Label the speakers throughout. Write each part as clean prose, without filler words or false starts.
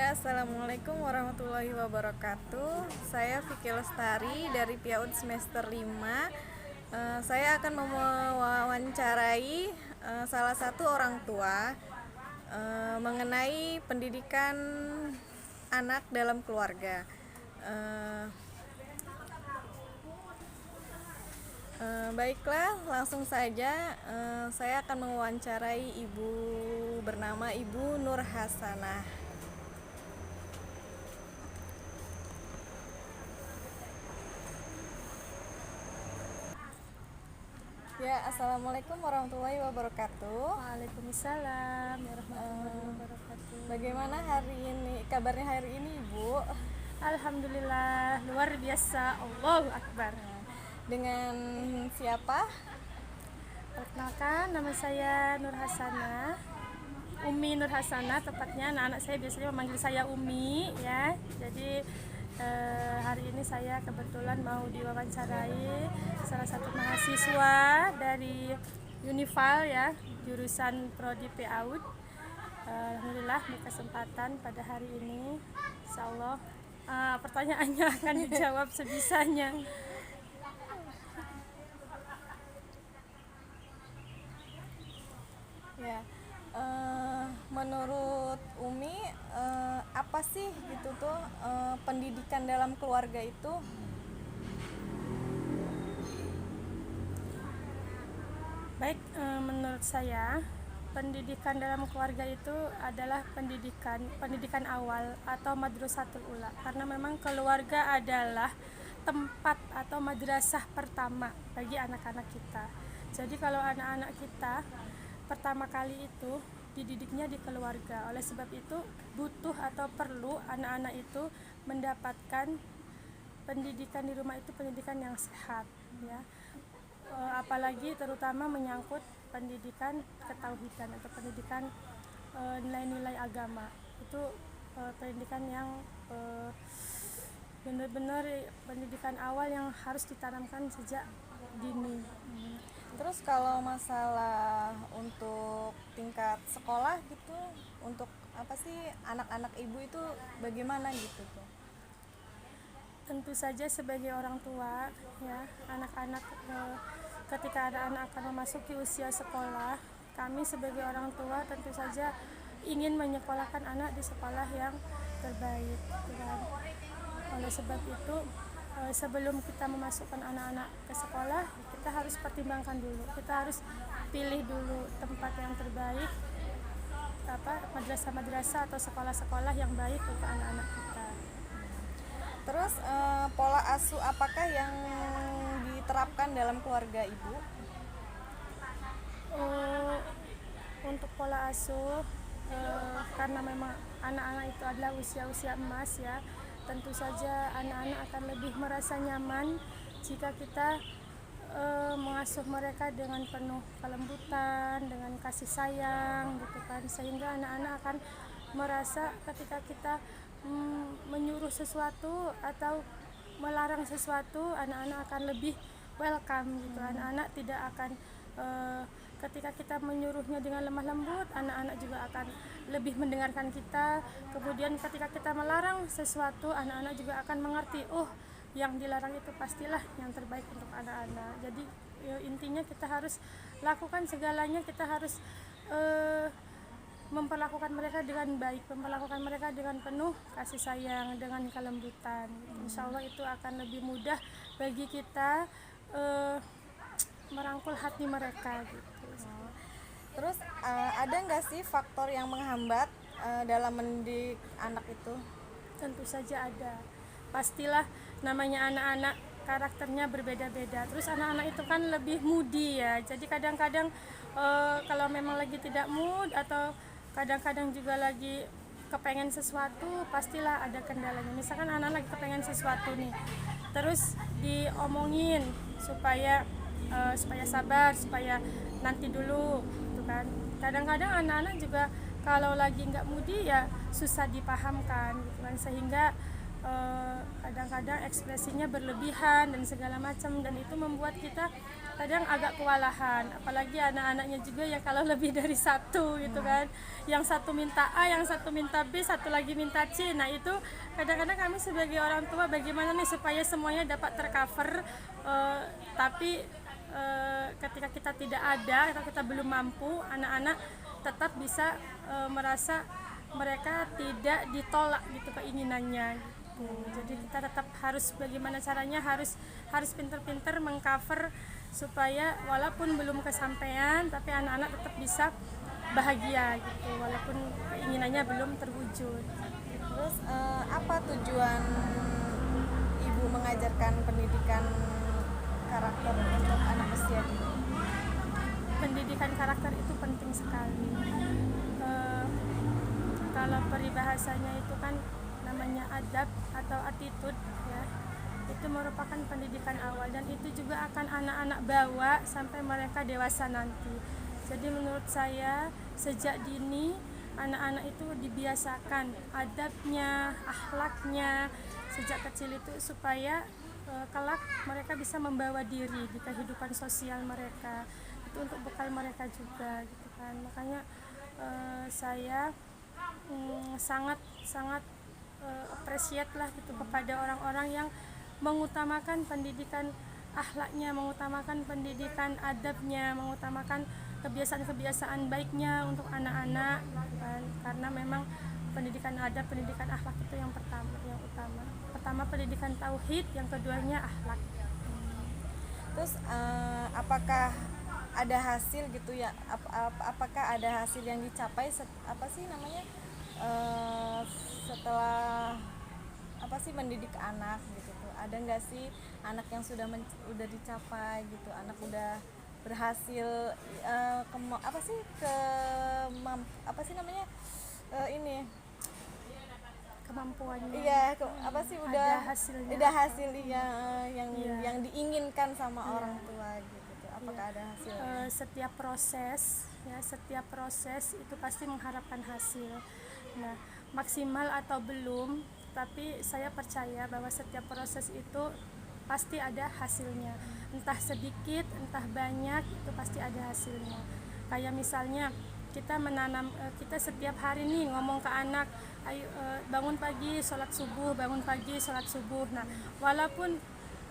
Speaker 1: Ya, Assalamualaikum warahmatullahi wabarakatuh. Saya Vicky Lestari dari PIAUD semester 5. Saya akan mewawancarai salah satu orang tua mengenai pendidikan anak dalam keluarga. Eh, Baiklah, langsung saja saya akan mewawancarai ibu bernama Ibu Nur Hasanah. Ya, Assalamualaikum warahmatullahi wabarakatuh.
Speaker 2: Waalaikumsalam warahmatullahi wabarakatuh.
Speaker 1: Bagaimana kabarnya hari ini, Ibu?
Speaker 2: Alhamdulillah, luar biasa. Allahu Akbar.
Speaker 1: Dengan siapa?
Speaker 2: Perkenalkan, nama saya Nur Hasanah, Umi Nur Hasanah tepatnya. Anak-anak saya biasanya memanggil saya Umi, ya. Jadi hari ini saya kebetulan mau diwawancarai salah satu mahasiswa dari Unival, ya, jurusan Prodi PIAUD. Alhamdulillah berkesempatan pada hari ini. Insyaallah pertanyaannya akan dijawab sebisanya.
Speaker 1: Ya, menurut Umi, apa sih gitu tuh pendidikan dalam keluarga itu?
Speaker 2: Baik, menurut saya pendidikan dalam keluarga itu adalah pendidikan awal atau madrasatul ula, karena memang keluarga adalah tempat atau madrasah pertama bagi anak-anak kita. Jadi kalau anak-anak kita pertama kali itu dididiknya di keluarga. Oleh sebab itu butuh atau perlu anak-anak itu mendapatkan pendidikan di rumah itu pendidikan yang sehat, ya. Apalagi terutama menyangkut pendidikan ketauhidan atau pendidikan nilai-nilai agama. Itu pendidikan yang benar-benar pendidikan awal yang harus ditanamkan sejak dini.
Speaker 1: Terus kalau masalah untuk tingkat sekolah gitu, untuk apa sih anak-anak Ibu itu bagaimana gitu tuh?
Speaker 2: Tentu saja sebagai orang tua, ya, anak-anak ketika anak-anak akan memasuki usia sekolah, kami sebagai orang tua tentu saja ingin menyekolahkan anak di sekolah yang terbaik, kan? Oleh sebab itu sebelum kita memasukkan anak-anak ke sekolah, kita harus pertimbangkan dulu, kita harus pilih dulu tempat yang terbaik, madrasah-madrasah atau sekolah-sekolah yang baik untuk anak-anak kita.
Speaker 1: Terus pola asuh apakah yang diterapkan dalam keluarga Ibu?
Speaker 2: Untuk pola asuh, karena memang anak-anak itu adalah usia-usia emas, ya, tentu saja anak-anak akan lebih merasa nyaman jika kita mengasuh mereka dengan penuh kelembutan, dengan kasih sayang, gitu kan, sehingga anak-anak akan merasa ketika kita menyuruh sesuatu atau melarang sesuatu, anak-anak akan lebih welcome, gitu. Anak-anak tidak akan ketika kita menyuruhnya dengan lemah lembut, anak-anak juga akan lebih mendengarkan kita. Kemudian ketika kita melarang sesuatu, anak-anak juga akan mengerti, oh, yang dilarang itu pastilah yang terbaik untuk anak-anak. Jadi intinya kita harus lakukan segalanya, kita harus memperlakukan mereka dengan baik, memperlakukan mereka dengan penuh kasih sayang, dengan kelembutan. Insya Allah itu akan lebih mudah bagi kita merangkul hati mereka, gitu.
Speaker 1: Terus ada nggak sih faktor yang menghambat dalam mendidik anak itu?
Speaker 2: Tentu saja ada. Pastilah, namanya anak-anak karakternya berbeda-beda. Terus anak-anak itu kan lebih moody, ya. Jadi kadang-kadang kalau memang lagi tidak mood atau kadang-kadang juga lagi kepengen sesuatu, pastilah ada kendalanya. Misalkan anak lagi kepengen sesuatu nih, terus diomongin supaya sabar, supaya nanti dulu, gitu kan. Kadang-kadang anak-anak juga kalau lagi nggak moody, ya susah dipahamkan, gitu kan, sehingga kadang-kadang ekspresinya berlebihan dan segala macam, dan itu membuat kita kadang agak kewalahan, apalagi anak-anaknya juga yang kalau lebih dari satu gitu kan, yang satu minta A, yang satu minta B, satu lagi minta C. Nah itu kadang-kadang kami sebagai orang tua bagaimana nih supaya semuanya dapat tercover, tapi ketika kita tidak ada atau kita belum mampu, anak-anak tetap bisa merasa mereka tidak ditolak gitu keinginannya gitu. Jadi kita tetap harus bagaimana caranya, harus pinter-pinter mengcover supaya walaupun belum kesampaian tapi anak-anak tetap bisa bahagia gitu walaupun keinginannya belum terwujud.
Speaker 1: Terus apa tujuan ibu mengajarkan pendidikan karakter untuk anak usia dini?
Speaker 2: Pendidikan karakter itu penting sekali. Kalau peribahasanya itu kan namanya adab atau attitude ya, itu merupakan pendidikan awal dan itu juga akan anak-anak bawa sampai mereka dewasa nanti. Jadi menurut saya sejak dini anak-anak itu dibiasakan adabnya, akhlaknya sejak kecil itu supaya kelak mereka bisa membawa diri di kehidupan sosial mereka, itu untuk bekal mereka juga gitu kan. Makanya saya sangat appreciate lah gitu kepada orang-orang yang mengutamakan pendidikan akhlaknya, mengutamakan pendidikan adabnya, mengutamakan kebiasaan-kebiasaan baiknya untuk anak-anak gitu kan. Karena memang pendidikan adab, pendidikan akhlak itu yang pertama, yang utama. Pertama pendidikan tauhid, yang keduanya akhlak.
Speaker 1: Terus apakah ada hasil gitu ya? Apakah ada hasil yang dicapai setelah mendidik anak gitu tuh? Ada nggak sih anak yang udah dicapai gitu, anak udah berhasil ini
Speaker 2: Kemampuannya.
Speaker 1: iya udah
Speaker 2: ada hasilnya.
Speaker 1: udah hasil yang
Speaker 2: Iya.
Speaker 1: yang diinginkan sama orang tua gitu tuh. Apakah ada hasilnya?
Speaker 2: Setiap proses itu pasti mengharapkan hasil. Nah, maksimal atau belum, tapi saya percaya bahwa setiap proses itu pasti ada hasilnya. Entah sedikit, entah banyak, itu pasti ada hasilnya. Kayak misalnya kita setiap hari nih ngomong ke anak, ayo bangun pagi sholat subuh. Nah, walaupun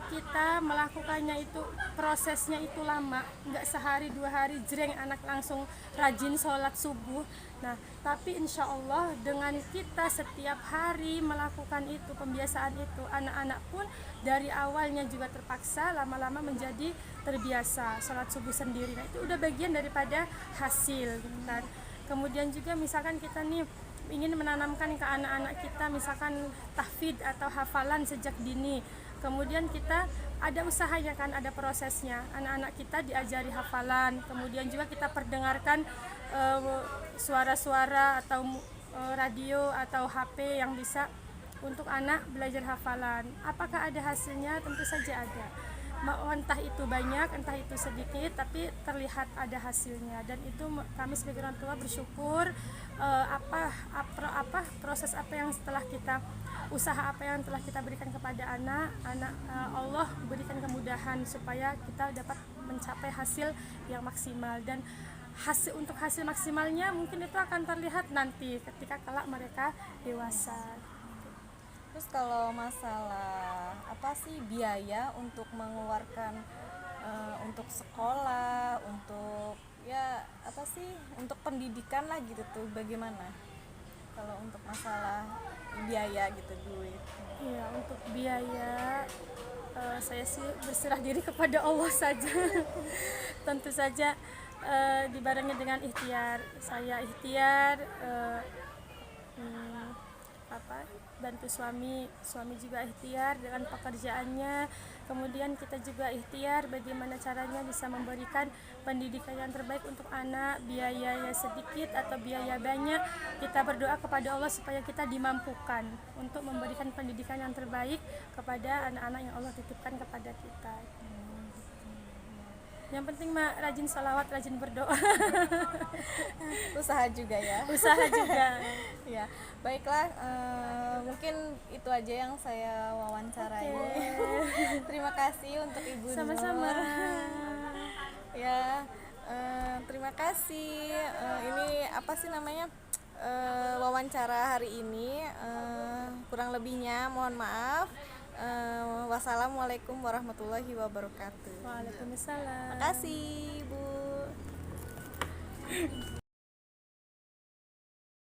Speaker 2: kita melakukannya itu prosesnya itu lama, nggak sehari 2 hari jreng anak langsung rajin sholat subuh. Nah, tapi insya Allah dengan kita setiap hari melakukan itu, pembiasaan itu, anak-anak pun dari awalnya juga terpaksa lama-lama menjadi terbiasa sholat subuh sendiri. Nah, itu udah bagian daripada hasil gitu kan. Kemudian juga misalkan kita nih ingin menanamkan ke anak-anak kita misalkan tahfidz atau hafalan sejak dini, kemudian kita ada usahanya kan, ada prosesnya, anak-anak kita diajari hafalan, kemudian juga kita perdengarkan suara-suara atau radio atau HP yang bisa untuk anak belajar hafalan. Apakah ada hasilnya? Tentu saja ada. Entah itu banyak, entah itu sedikit, tapi terlihat ada hasilnya. Dan itu kami sebagai orang tua bersyukur proses apa yang setelah kita usaha apa yang telah kita berikan kepada anak Allah berikan kemudahan supaya kita dapat mencapai hasil yang maksimal. Dan untuk hasil maksimalnya mungkin itu akan terlihat nanti ketika kelak mereka dewasa.
Speaker 1: Terus kalau masalah biaya untuk mengeluarkan untuk sekolah, untuk untuk pendidikan lah gitu tuh, bagaimana? Kalau untuk masalah biaya gitu, duit.
Speaker 2: Iya, untuk biaya saya sih berserah diri kepada Allah saja. Tentu saja dibarengi dengan ikhtiar. Saya ikhtiar bantu suami juga ikhtiar dengan pekerjaannya. Kemudian kita juga ikhtiar bagaimana caranya bisa memberikan pendidikan yang terbaik untuk anak, biayanya sedikit atau biaya banyak. Kita berdoa kepada Allah supaya kita dimampukan untuk memberikan pendidikan yang terbaik kepada anak-anak yang Allah titipkan kepada kita. Yang penting mah rajin salawat, rajin berdoa.
Speaker 1: Usaha juga ya.
Speaker 2: Usaha juga.
Speaker 1: Ya, baiklah, mungkin itu aja yang saya wawancarai. Terima kasih untuk Ibu
Speaker 2: Sama-sama.
Speaker 1: Nur. Ya, terima kasih. Ini apa sih namanya? Wawancara hari ini. Kurang lebihnya mohon maaf. Wassalamualaikum warahmatullahi wabarakatuh.
Speaker 2: Waalaikumsalam.
Speaker 1: Terima kasih, Bu.